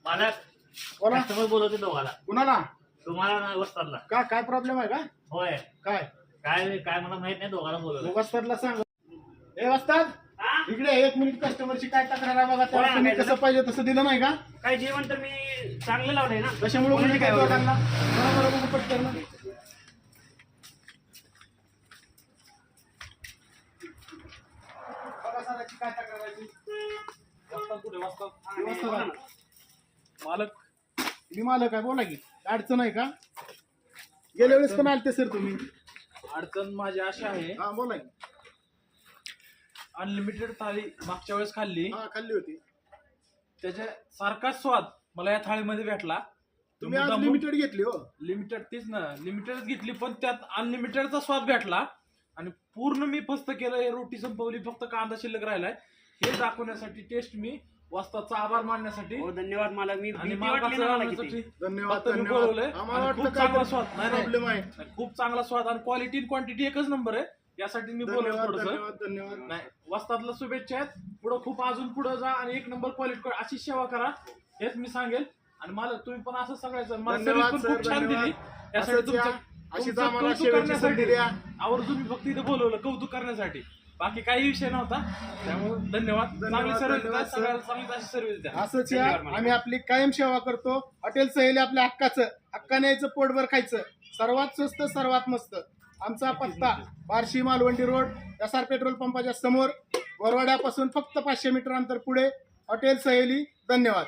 मला बोला. कस्टमर बोलवते दोघाला. कुणाला? तुम्हाला नाही वस्तादला. का काय प्रॉब्लेम आहे का? होय. काय काय काय मला माहित नाही, दोघाला बोलवलं. वस्तादला सांग. ए वस्ताद, इकडे 1 मिनिट. कस्टमरची काय तक्रार आहे बघा. बोला, तुम्ही काय कसं पाहिजे तसं दिलं नाही का? काय जेवण तर मी चांगलं लावलंय ना. कशामुळे बोलले काय काय दोघांना? बरोबर बघू पटकन. बघा सरांची काय तक्रार आहे ती. बोला ना. मालक, मी मालक आहे. बोला की, काय अडचण आहे का? गेल्या वेळेस पण आलते सर तुम्ही. अडचण माझी अशी आहे, हा बोला की. अनलिमिटेड थाळी मागच्या वेळेस खाल्ली, हा खाल्ली होती. त्याच्या सारखाच स्वाद मला या थाळीमध्ये भेटला. तुम्ही आज लिमिटेड घेतली हो. लिमिटेड, तीच ना, लिमिटेड घेतली, पण त्यात अनलिमिटेडचा स्वाद भेटला. आणि पूर्ण मी फस्त केलं, हे रोटी संपवली, फक्त कांदा शिल्लक राहिलाय. हे दाखवण्यासाठी, टेस्ट मी वस्तादचा आभार मानण्यासाठी हो धन्यवाद. मला मी आणि भीती वाटली ना मला मालकाचं किती. धन्यवाद फक्त मी धन्यवाद. बोलवलंय. आम्हाला आणि वाटलं खूप काय चांगला स्वाद. नाही प्रॉब्लेम आहे. नाही, खूप चांगला स्वाद आणि क्वालिटी आणि क्वांटिटी एकच नंबर आहे. यासाठी मी बोलवलं धन्यवाद थोडस. धन्यवाद धन्यवाद. नाही, वस्तादला शुभेच्छा आहेत. पुढं खूप अजून पुढे जा आणि 1 नंबर क्वालिटी अशी सेवा करा, हेच मी सांगेल. आणि मला तुम्ही पण असं सगळ्याचं मला सर्विस धन्यवाद पण सर, खूप छान धन्यवाद. दिली. यासाठी असंच या. अशीच तुमचं आम्हाला कौतुक सेवेची करण्यासाठी संधी द्या. आवर्जून मी फक्त इथे बोलवलं कौतुक करण्यासाठी. बाकी काही विषय नव्हता. त्यामुळे धन्यवाद. चांगली सर्व्हिस द्या, धन्यवाद, सर. सगळ्याला चांगली अशी सर्व्हिस द्या. असंच या. धन्यवाद मला. आम्ही आपली कायम सेवा करतो. हॉटेल सहेली आपल्या हक्काचं. हक्काने यायचं, पोटभर खायचं. सर्वात स्वस्त, सर्वात मस्त. आमचा पत्ता बार्शी मालवंडी रोड, एसआर पेट्रोल पंपाच्या समोर, वरवाड्यापासून फक्त 500 मीटर अंतर पुढे, हॉटेल सहेली. धन्यवाद.